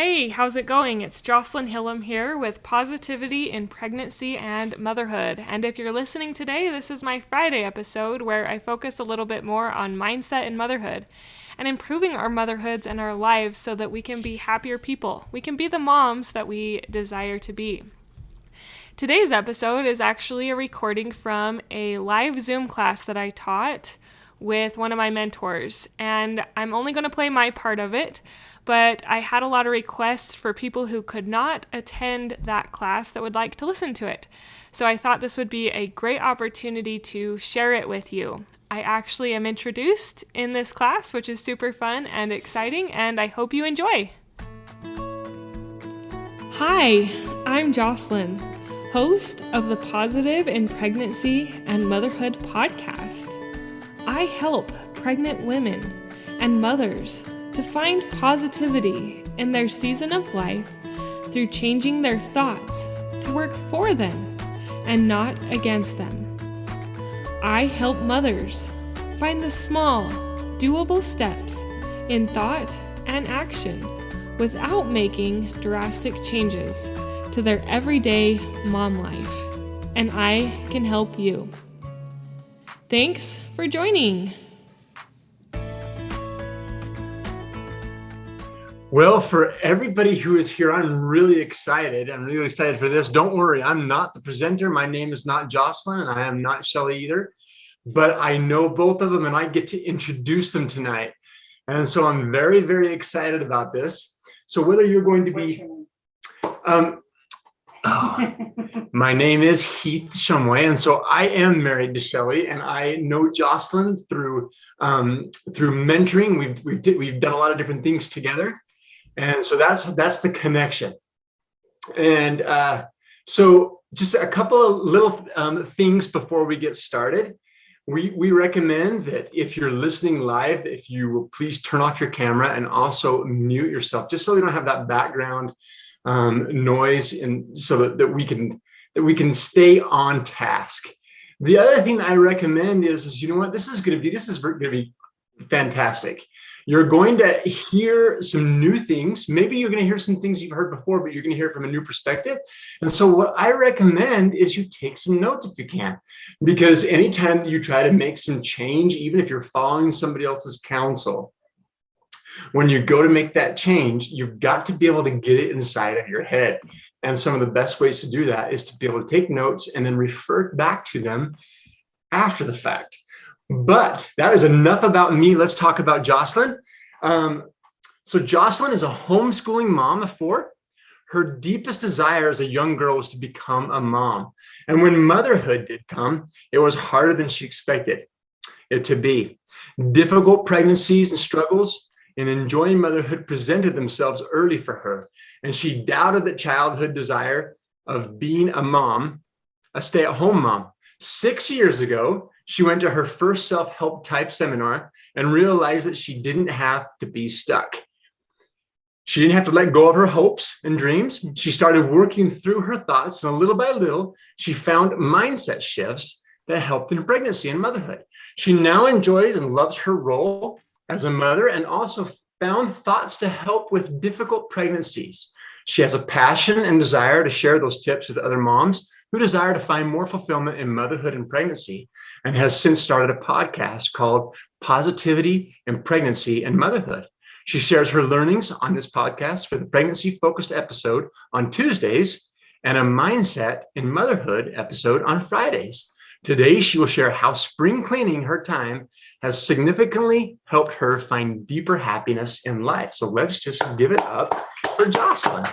Hey, how's it going? It's Jocelyn Hillam here with Positivity in Pregnancy and Motherhood. And if you're listening today, this is my Friday episode where I focus a little bit more on mindset and motherhood and improving our motherhoods and our lives so that we can be happier people. We can be the moms that we desire to be. Today's episode is actually a recording from a live Zoom class that I taught with one of my mentors, and I'm only going to play my part of it, but I had a lot of requests for people who could not attend that class that would like to listen to it. So I thought this would be a great opportunity to share it with you. I actually am introduced in this class, which is super fun and exciting, and I hope you enjoy. Hi, I'm Jocelyn, host of the Positive in Pregnancy and Motherhood podcast. I help pregnant women and mothers to find positivity in their season of life through changing their thoughts to work for them and not against them. I help mothers find the small, doable steps in thought and action without making drastic changes to their everyday mom life. And I can help you. Thanks for joining. Well, for everybody who is here, I'm really excited. I'm really excited for this. Don't worry, I'm not the presenter. My name is not Jocelyn, and I am not Shelly either. But I know both of them, and I get to introduce them tonight. And so I'm very, very excited about this. So whether you're going to be... my name is Heath Shumway, and so I am married to Shelly, and I know Jocelyn through mentoring. We've done a lot of different things together. And so that's the connection. And so just a couple of little things before we get started. We recommend that if you're listening live, if you will please turn off your camera and also mute yourself, just so we don't have that background noise, and so that we can stay on task. The other thing that I recommend is you know what, this is going to be fantastic. You're going to hear some new things. Maybe you're going to hear some things you've heard before, but you're going to hear it from a new perspective. And so what I recommend is you take some notes if you can, because anytime that you try to make some change, even if you're following somebody else's counsel, when you go to make that change, you've got to be able to get it inside of your head. And some of the best ways to do that is to be able to take notes and then refer back to them after the fact. But that is enough about me. Let's talk about Jocelyn. So Jocelyn is a homeschooling mom of 4. Her deepest desire as a young girl was to become a mom. And when motherhood did come, it was harder than she expected it to be. Difficult pregnancies and struggles in enjoying motherhood presented themselves early for her. And she doubted the childhood desire of being a mom, a stay-at-home mom. 6 years ago, she went to her first self-help type seminar and realized that she didn't have to be stuck. She didn't have to let go of her hopes and dreams. She started working through her thoughts, and little by little, she found mindset shifts that helped in pregnancy and motherhood. She now enjoys and loves her role as a mother, and also found thoughts to help with difficult pregnancies. She has a passion and desire to share those tips with other moms who desire to find more fulfillment in motherhood and pregnancy, and has since started a podcast called Positivity in Pregnancy and Motherhood. She shares her learnings on this podcast with a pregnancy-focused episode on Tuesdays and a mindset in motherhood episode on Fridays. Today, she will share how spring cleaning her time has significantly helped her find deeper happiness in life. So let's just give it up for Jocelyn.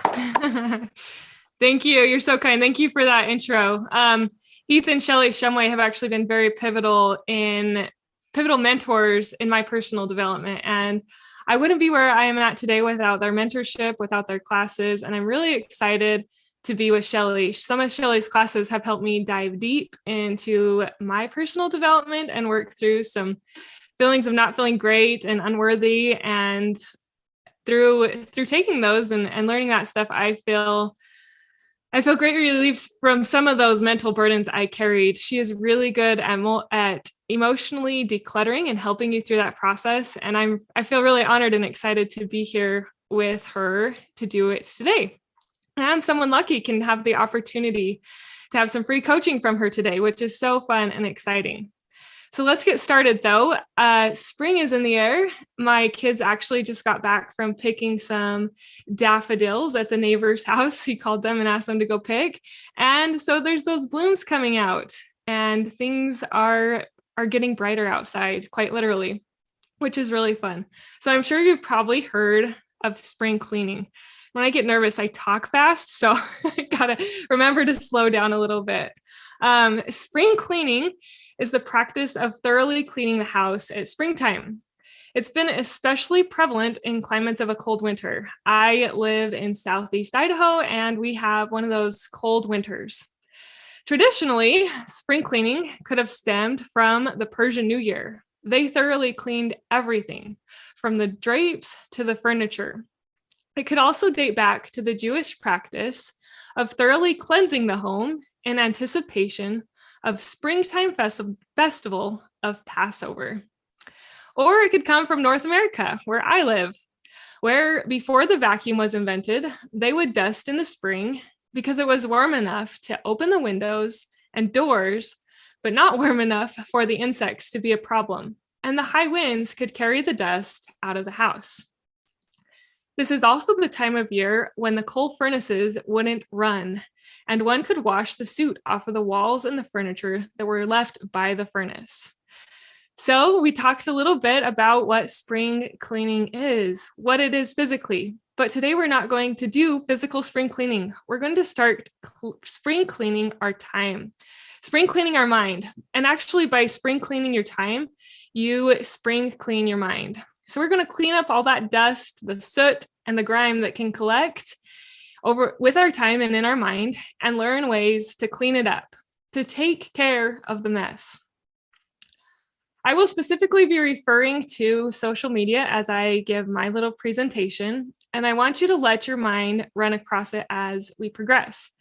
Thank you. You're so kind. Thank you for that intro. Heath and Shelly Shumway have actually been very pivotal mentors in my personal development. And I wouldn't be where I am at today without their mentorship, without their classes. And I'm really excited to be with Shelly. Some of Shelly's classes have helped me dive deep into my personal development and work through some feelings of not feeling great and unworthy. And through taking those and learning that stuff, I feel great relief from some of those mental burdens I carried. She is really good at emotionally decluttering and helping you through that process. And I feel really honored and excited to be here with her to do it today. And someone lucky can have the opportunity to have some free coaching from her today, which is so fun and exciting. So let's get started though. Spring is in the air. My kids actually just got back from picking some daffodils at the neighbor's house. He called them and asked them to go pick. And so there's those blooms coming out and things are getting brighter outside, quite literally, which is really fun. So I'm sure you've probably heard of spring cleaning. When I get nervous, I talk fast, so I gotta remember to slow down a little bit. Spring cleaning is the practice of thoroughly cleaning the house at springtime. It's been especially prevalent in climates of a cold winter. I live in Southeast Idaho, and we have one of those cold winters. Traditionally, spring cleaning could have stemmed from the Persian New Year. They thoroughly cleaned everything, from the drapes to the furniture. It could also date back to the Jewish practice of thoroughly cleansing the home in anticipation of springtime festival of Passover. Or it could come from North America, where I live, where before the vacuum was invented, they would dust in the spring because it was warm enough to open the windows and doors, but not warm enough for the insects to be a problem. And the high winds could carry the dust out of the house. This is also the time of year when the coal furnaces wouldn't run, and one could wash the soot off of the walls and the furniture that were left by the furnace. So we talked a little bit about what spring cleaning is, what it is physically, but today we're not going to do physical spring cleaning. We're going to start spring cleaning our time, spring cleaning our mind. And actually by spring cleaning your time, you spring clean your mind. So we're going to clean up all that dust, the soot, and the grime that can collect over with our time and in our mind, and learn ways to clean it up, to take care of the mess. I will specifically be referring to social media as I give my little presentation, and I want you to let your mind run across it as we progress.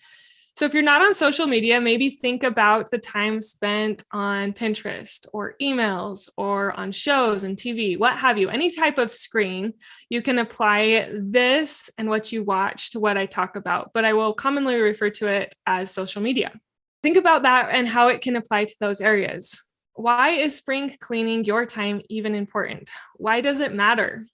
So if you're not on social media, maybe think about the time spent on Pinterest or emails or on shows and TV, what have you, any type of screen. You can apply this and what you watch to what I talk about, but I will commonly refer to it as social media. Think about that and how it can apply to those areas. Why is spring cleaning your time even important? Why does it matter?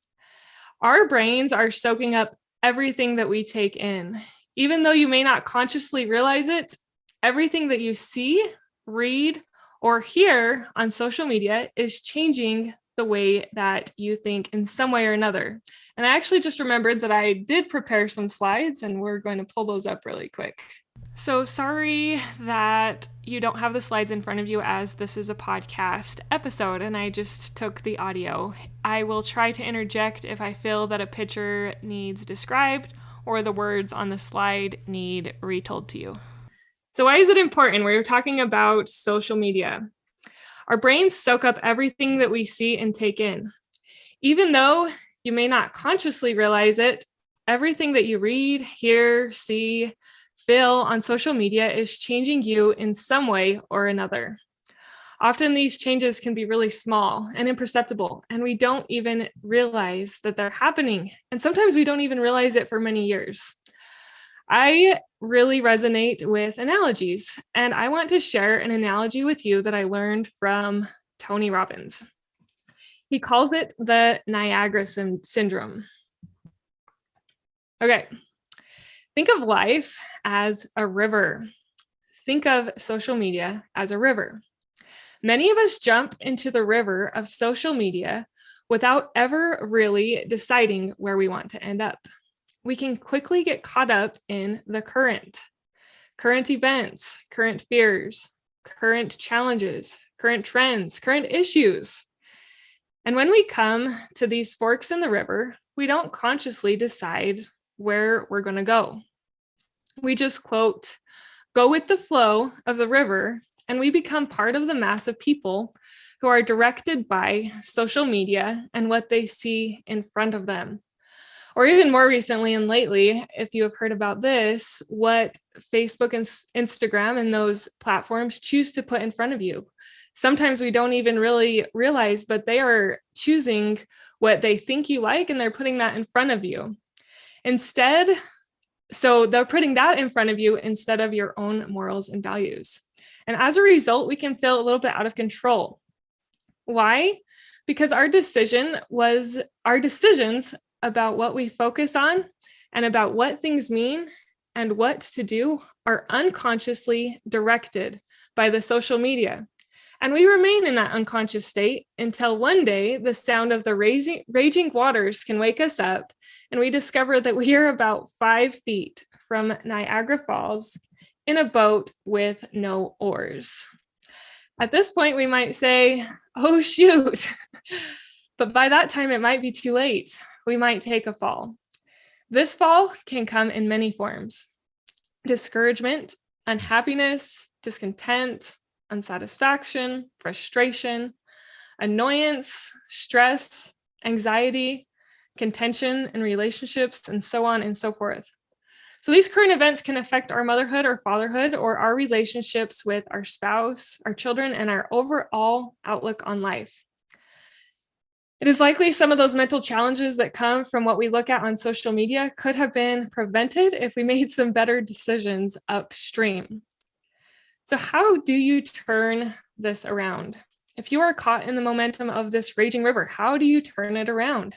Our brains are soaking up everything that we take in. Even though you may not consciously realize it, everything that you see, read, or hear on social media is changing the way that you think in some way or another. And I actually just remembered that I did prepare some slides, and we're going to pull those up really quick. So sorry that you don't have the slides in front of you, as this is a podcast episode and I just took the audio. I will try to interject if I feel that a picture needs described or the words on the slide need retold to you. So why is it important? We're talking about social media. Our brains soak up everything that we see and take in. Even though you may not consciously realize it, everything that you read, hear, see, feel on social media is changing you in some way or another. Often these changes can be really small and imperceptible, and we don't even realize that they're happening. And sometimes we don't even realize it for many years. I really resonate with analogies, and I want to share an analogy with you that I learned from Tony Robbins. He calls it the Niagara syndrome. Okay, think of life as a river. Think of social media as a river. Many of us jump into the river of social media without ever really deciding where we want to end up. We can quickly get caught up in the current events, current fears, current challenges, current trends, current issues. And when we come to these forks in the river, we don't consciously decide where we're going to go. We just, quote, go with the flow of the river, and we become part of the mass of people who are directed by social media and what they see in front of them. Or even more recently and lately, if you have heard about this, what Facebook and Instagram and those platforms choose to put in front of you. Sometimes we don't even really realize, but they are choosing what they think you like, and they're putting that in front of you. Instead, so they're putting that in front of you instead of your own morals and values. And as a result, we can feel a little bit out of control. Why? Because our decisions about what we focus on and about what things mean and what to do are unconsciously directed by the social media. And we remain in that unconscious state until one day the sound of the raging waters can wake us up and we discover that we are about 5 feet from Niagara Falls in a boat with no oars. At this point, we might say, oh, shoot. But by that time, it might be too late. We might take a fall. This fall can come in many forms: discouragement, unhappiness, discontent, unsatisfaction, frustration, annoyance, stress, anxiety, contention in relationships, and so on and so forth. So these current events can affect our motherhood or fatherhood or our relationships with our spouse, our children, and our overall outlook on life. It is likely some of those mental challenges that come from what we look at on social media could have been prevented if we made some better decisions upstream. So how do you turn this around? If you are caught in the momentum of this raging river, how do you turn it around?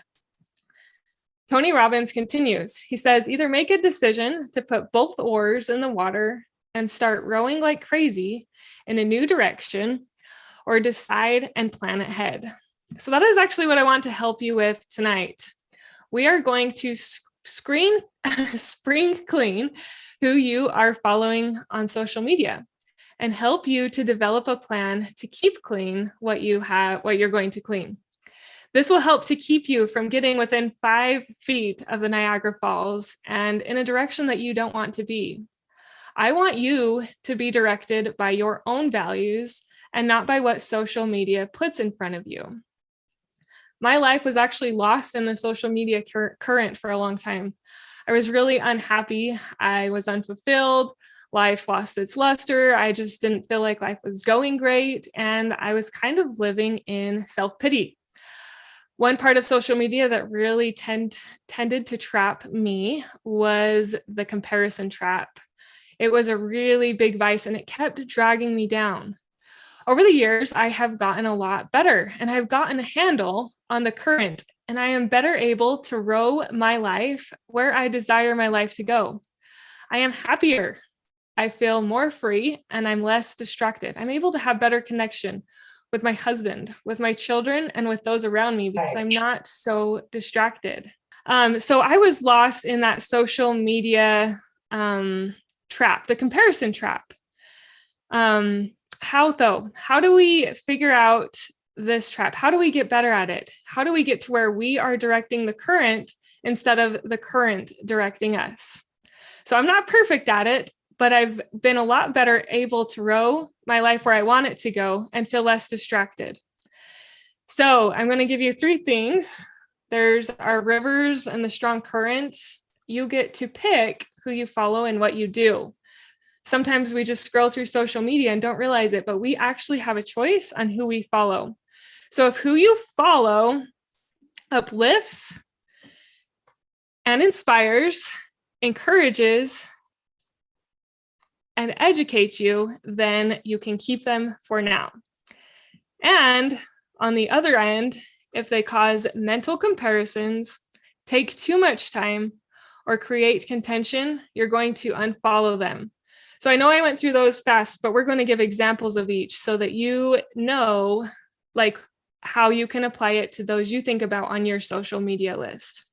Tony Robbins continues. He says, either make a decision to put both oars in the water and start rowing like crazy in a new direction, or decide and plan ahead. So that is actually what I want to help you with tonight. We are going to spring clean who you are following on social media and help you to develop a plan to keep clean what you're going to clean. This will help to keep you from getting within 5 feet of the Niagara Falls and in a direction that you don't want to be. I want you to be directed by your own values and not by what social media puts in front of you. My life was actually lost in the social media current for a long time. I was really unhappy. I was unfulfilled. Life lost its luster. I just didn't feel like life was going great. And I was kind of living in self-pity. One part of social media that really tended to trap me was the comparison trap. It was a really big vice and it kept dragging me down. Over the years, I have gotten a lot better and I've gotten a handle on the current, and I am better able to row my life where I desire my life to go. I am happier. I feel more free and I'm less distracted. I'm able to have better connection with my husband, with my children, and with those around me because I'm not so distracted. So I was lost in that social media trap, the comparison trap. How though? How do we figure out this trap? How do we get better at it? How do we get to where we are directing the current instead of the current directing us? So I'm not perfect at it, but I've been a lot better able to row my life where I want it to go and feel less distracted. So I'm going to give you 3 things. There's our rivers and the strong current. You get to pick who you follow and what you do. Sometimes we just scroll through social media and don't realize it, but we actually have a choice on who we follow. So if who you follow uplifts and inspires, encourages, and educates you, then you can keep them for now. And on the other end, if they cause mental comparisons, take too much time, or create contention, you're going to unfollow them. So I know I went through those fast, but we're going to give examples of each so that you know like how you can apply it to those you think about on your social media list.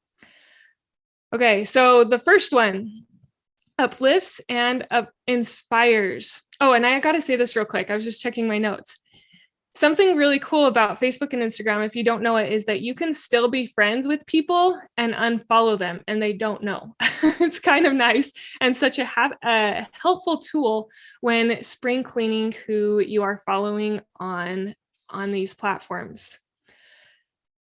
Okay, so the first one, uplifts and inspires. Oh, and I got to say this real quick. I was just checking my notes. Something really cool about Facebook and Instagram, if you don't know it, is that you can still be friends with people and unfollow them and they don't know. It's kind of nice and such a helpful tool when spring cleaning who you are following on these platforms.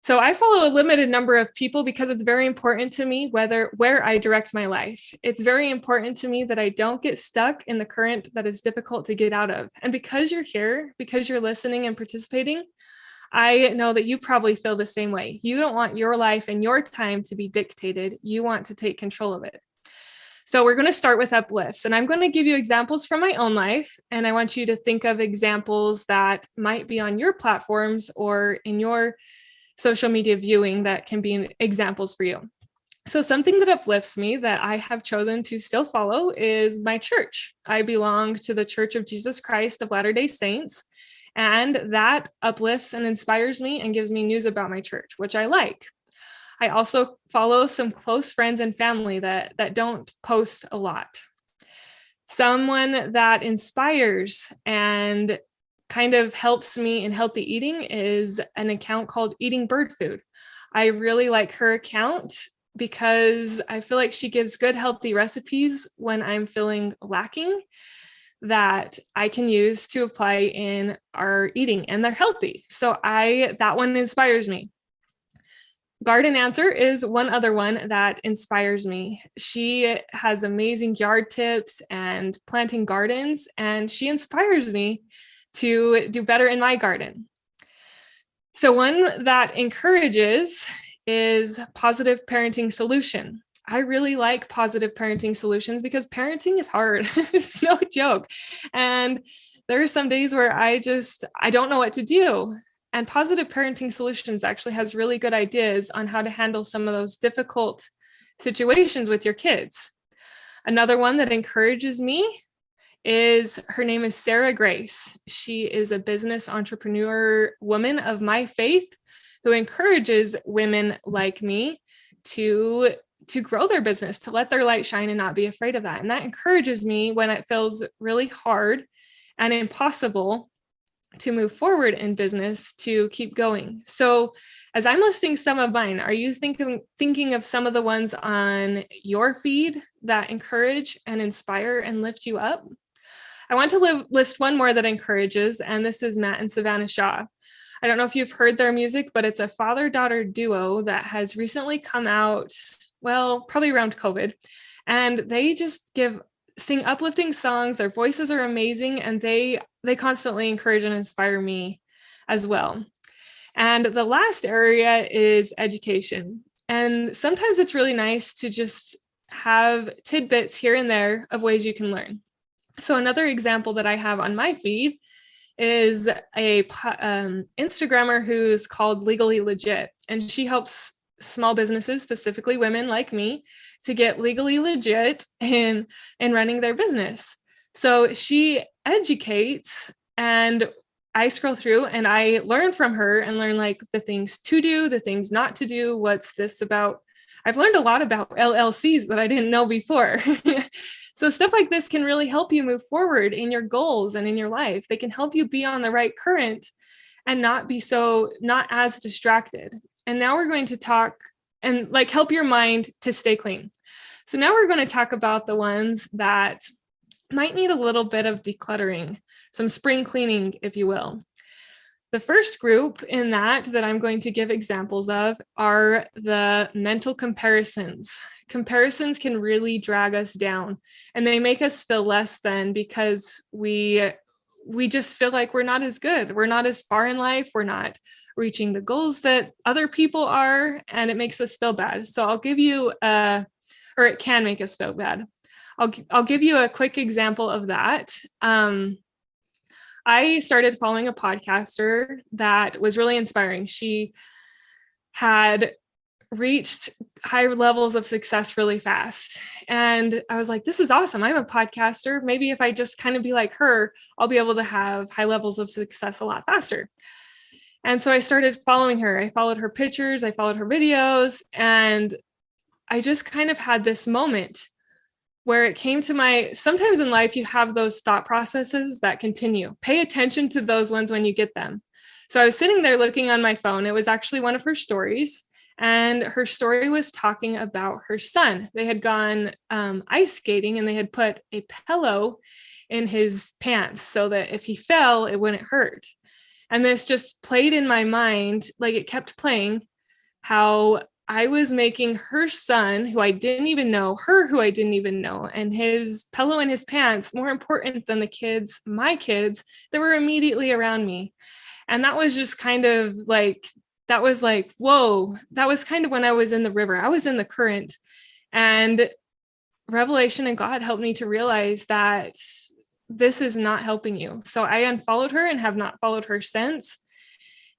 So I follow a limited number of people because it's very important to me where I direct my life. It's very important to me that I don't get stuck in the current that is difficult to get out of. And because you're here, because you're listening and participating, I know that you probably feel the same way. You don't want your life and your time to be dictated. You want to take control of it. So we're going to start with uplifts, and I'm going to give you examples from my own life. And I want you to think of examples that might be on your platforms or in your social media viewing that can be examples for you. So something that uplifts me that I have chosen to still follow is my church. I belong to the Church of Jesus Christ of Latter-day Saints, and that uplifts and inspires me and gives me news about my church, which I like. I also follow some close friends and family that don't post a lot. Someone that inspires and kind of helps me in healthy eating is an account called Eating Bird Food. I really like her account because I feel like she gives good, healthy recipes when I'm feeling lacking that I can use to apply in our eating, and they're healthy. So that one inspires me. Garden Answer is one other one that inspires me. She has amazing yard tips and planting gardens, and she inspires me to do better in my garden. So one that encourages is Positive Parenting Solution. I really like Positive Parenting Solutions because parenting is hard. It's no joke. And there are some days where I don't know what to do. And Positive Parenting Solutions actually has really good ideas on how to handle some of those difficult situations with your kids. Another one that encourages me her name is Sarah Grace. She is a business entrepreneur woman of my faith who encourages women like me to grow their business, to let their light shine and not be afraid of that. And that encourages me when it feels really hard and impossible to move forward in business, to keep going. So as I'm listing some of mine, are you thinking of some of the ones on your feed that encourage and inspire and lift you up? I want to list one more that encourages, and this is Matt and Savannah Shaw. I don't know if you've heard their music, but it's a father-daughter duo that has recently come out, well, probably around COVID. And they just sing uplifting songs. Their voices are amazing, and they constantly encourage and inspire me as well. And the last area is education. And sometimes it's really nice to just have tidbits here and there of ways you can learn. So another example that I have on my feed is a Instagrammer who's called Legally Legit, and she helps small businesses, specifically women like me, to get legally legit in running their business. So she educates, and I scroll through and I learn from her and learn like the things to do, the things not to do. What's this about? I've learned a lot about LLCs that I didn't know before. So stuff like this can really help you move forward in your goals and in your life. They can help you be on the right current and not as distracted. And now we're going to talk and like help your mind to stay clean. So now we're going to talk about the ones that might need a little bit of decluttering, some spring cleaning, if you will. The first group in that I'm going to give examples of are the mental comparisons. Comparisons can really drag us down, and they make us feel less than because we just feel like we're not as good. We're not as far in life. We're not reaching the goals that other people are, and it makes us feel bad. So I'll give you or it can make us feel bad. I'll give you a quick example of that. I started following a podcaster that was really inspiring. She had reached higher levels of success really fast. And I was like, this is awesome. I'm a podcaster. Maybe if I just kind of be like her, I'll be able to have high levels of success a lot faster. And so I started following her. I followed her pictures, I followed her videos, and I just kind of had this moment where it came to sometimes in life, you have those thought processes that continue. Pay attention to those ones when you get them. So I was sitting there looking on my phone. It was actually one of her stories. And her story was talking about her son. They had gone ice skating, and they had put a pillow in his pants so that if he fell, it wouldn't hurt. And this just played in my mind, like it kept playing, how I was making her son, who I didn't even know, and his pillow in his pants more important than my kids that were immediately around me. And that was just kind of like, that was like, whoa, that was kind of when I was in the river. I was in the current, and revelation and God helped me to realize that this is not helping you. So I unfollowed her and have not followed her since.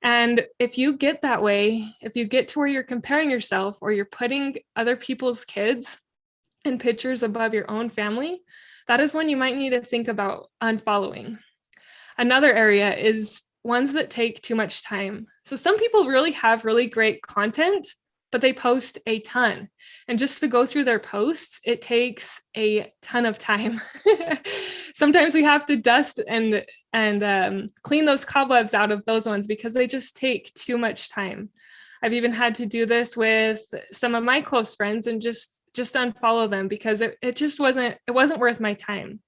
And if you get that way, if you get to where you're comparing yourself or you're putting other people's kids and pictures above your own family, that is when you might need to think about unfollowing. Another area is ones that take too much time. So some people really have really great content, but they post a ton. And just to go through their posts, it takes a ton of time. Sometimes we have to dust and clean those cobwebs out of those ones because they just take too much time. I've even had to do this with some of my close friends and just unfollow them because it just wasn't worth my time.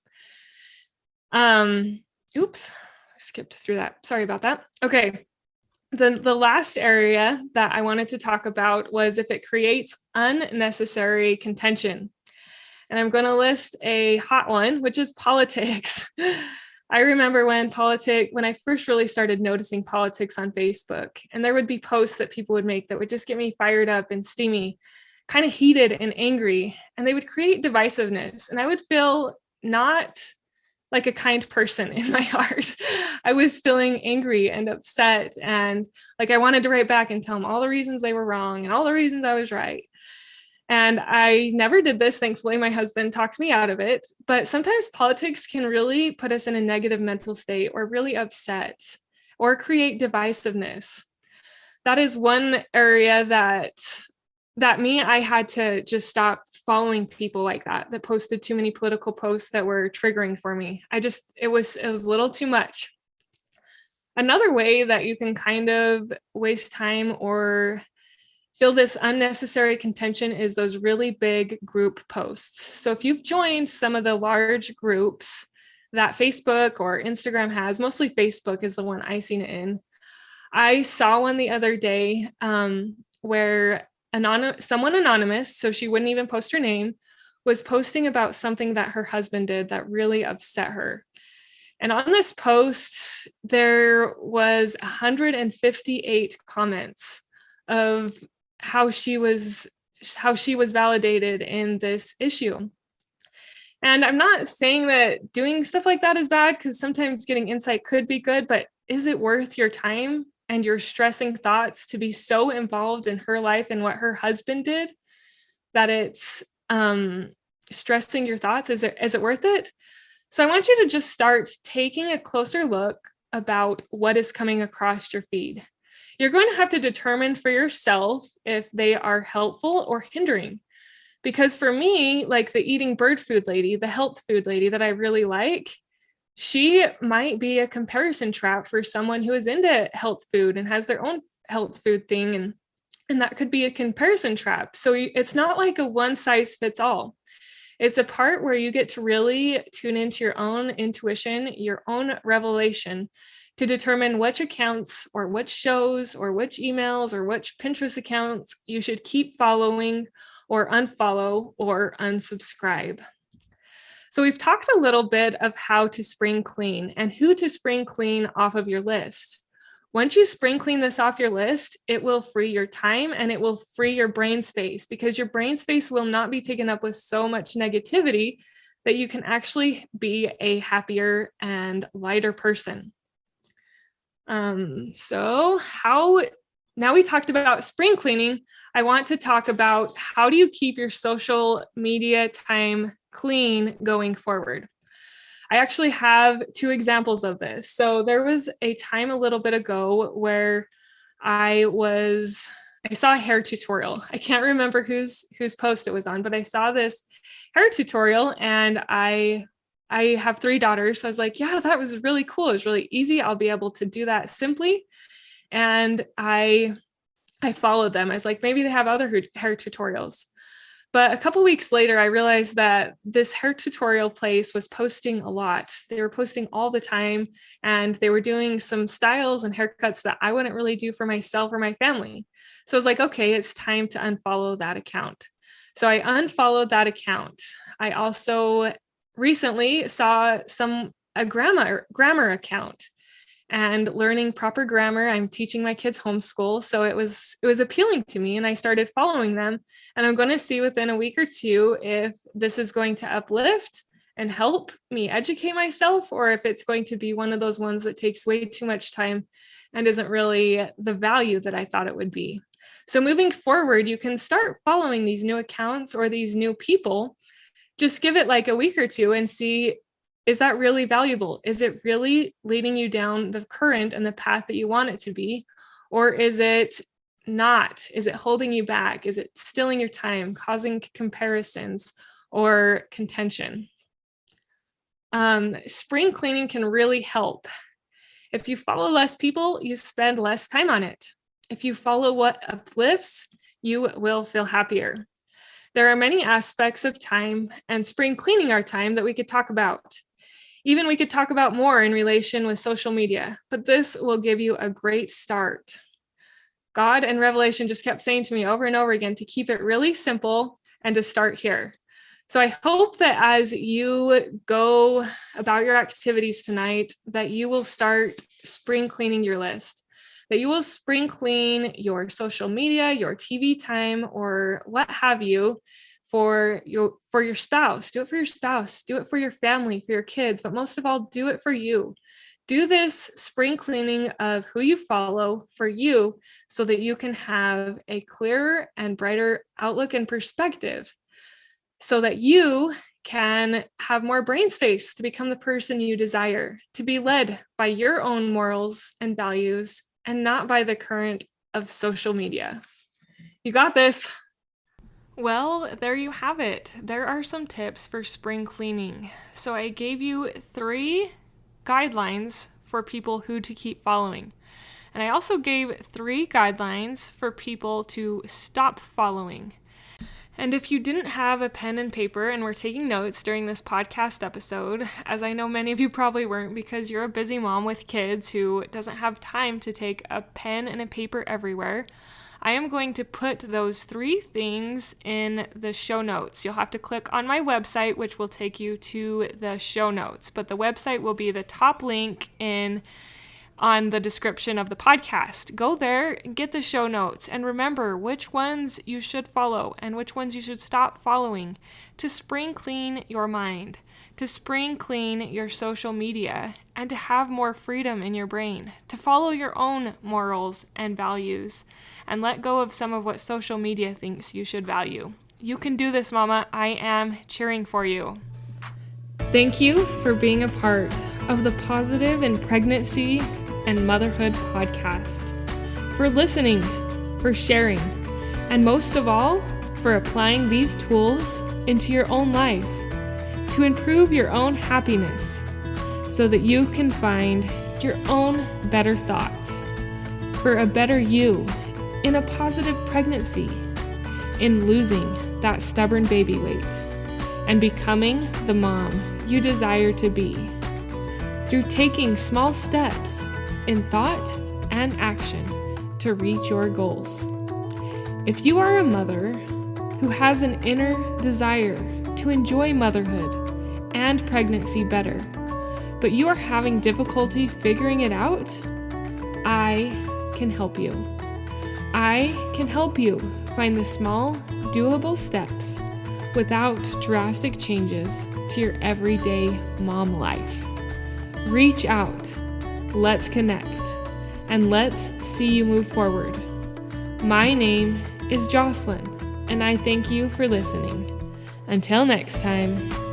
Oops, I skipped through that. Sorry about that. Okay. The last area that I wanted to talk about was if it creates unnecessary contention. And I'm going to list a hot one, which is politics. I remember when I first really started noticing politics on Facebook, and there would be posts that people would make that would just get me fired up and steamy, kind of heated and angry, and they would create divisiveness. And I would feel not like a kind person in my heart. I was feeling angry and upset, and like I wanted to write back and tell them all the reasons they were wrong and all the reasons I was right. And I never did this. Thankfully, my husband talked me out of it. But sometimes politics can really put us in a negative mental state or really upset or create divisiveness. That is one area that I had to just stop following people like that posted too many political posts that were triggering for me. It was a little too much. Another way that you can kind of waste time or feel this unnecessary contention is those really big group posts. So if you've joined some of the large groups that Facebook or Instagram has, mostly Facebook is the one I seen it in. I saw one the other day where someone anonymous, so she wouldn't even post her name, was posting about something that her husband did that really upset her. And on this post, there was 158 comments of how she was validated in this issue. And I'm not saying that doing stuff like that is bad, because sometimes getting insight could be good, but is it worth your time and your stressing thoughts to be so involved in her life and what her husband did that it's stressing your thoughts? Is it worth it? So I want you to just start taking a closer look about what is coming across your feed. You're going to have to determine for yourself if they are helpful or hindering. Because for me, like the eating bird food lady, the health food lady that I really like, she might be a comparison trap for someone who is into health food and has their own health food thing. And that could be a comparison trap. So it's not like a one size fits all. It's a part where you get to really tune into your own intuition, your own revelation, to determine which accounts or which shows or which emails or which Pinterest accounts you should keep following or unfollow or unsubscribe. So we've talked a little bit of how to spring clean and who to spring clean off of your list. Once you spring clean this off your list, it will free your time and it will free your brain space, because your brain space will not be taken up with so much negativity that you can actually be a happier and lighter person. Now we talked about spring cleaning, I want to talk about how do you keep your social media time clean going forward. I actually have two examples of this. So there was a time a little bit ago where I saw a hair tutorial. I can't remember whose post it was on, but I saw this hair tutorial, and I have 3 daughters. So I was like, yeah, that was really cool. It was really easy. I'll be able to do that simply. And I followed them. I was like, maybe they have other hair tutorials. But a couple weeks later, I realized that this hair tutorial place was posting a lot. They were posting all the time, and they were doing some styles and haircuts that I wouldn't really do for myself or my family. So I was like, okay, it's time to unfollow that account. So I unfollowed that account. I also recently saw a grammar account, and learning proper grammar. I'm teaching my kids homeschool, so it was appealing to me, and I started following them. And I'm going to see within a week or two if this is going to uplift and help me educate myself, or if it's going to be one of those ones that takes way too much time and isn't really the value that I thought it would be. So moving forward, you can start following these new accounts or these new people. Just give it like a week or two and see, is that really valuable? Is it really leading you down the current and the path that you want it to be? Or is it not? Is it holding you back? Is it stealing your time, causing comparisons or contention? Spring cleaning can really help. If you follow less people, you spend less time on it. If you follow what uplifts, you will feel happier. There are many aspects of time, and spring cleaning are time that we could talk about. Even we could talk about more in relation with social media, but this will give you a great start. God and Revelation just kept saying to me over and over again to keep it really simple and to start here. So I hope that as you go about your activities tonight, that you will start spring cleaning your list, that you will spring clean your social media, your TV time, or what have you for your spouse. Do it for your spouse, do it for your family, for your kids, but most of all, do it for you. Do this spring cleaning of who you follow for you so that you can have a clearer and brighter outlook and perspective, so that you can have more brain space to become the person you desire, to be led by your own morals and values and not by the current of social media. You got this. Well, there you have it. There are some tips for spring cleaning. So I gave you 3 guidelines for people who to keep following. And I also gave 3 guidelines for people to stop following. And if you didn't have a pen and paper and were taking notes during this podcast episode, as I know many of you probably weren't because you're a busy mom with kids who doesn't have time to take a pen and a paper everywhere, I am going to put those 3 things in the show notes. You'll have to click on my website, which will take you to the show notes, but the website will be the top link on the description of the podcast. Go there and get the show notes and remember which ones you should follow and which ones you should stop following to spring clean your mind, to spring clean your social media, and to have more freedom in your brain, to follow your own morals and values and let go of some of what social media thinks you should value. You can do this, Mama. I am cheering for you. Thank you for being a part of the Positive in Pregnancy and Motherhood podcast, for listening, for sharing, and most of all, for applying these tools into your own life to improve your own happiness so that you can find your own better thoughts for a better you in a positive pregnancy, in losing that stubborn baby weight, and becoming the mom you desire to be through taking small steps in thought and action to reach your goals. If you are a mother who has an inner desire to enjoy motherhood and pregnancy better, but you are having difficulty figuring it out, I can help you. I can help you find the small, doable steps without drastic changes to your everyday mom life. Reach out. Let's connect, and let's see you move forward. My name is Jocelyn, and I thank you for listening. Until next time.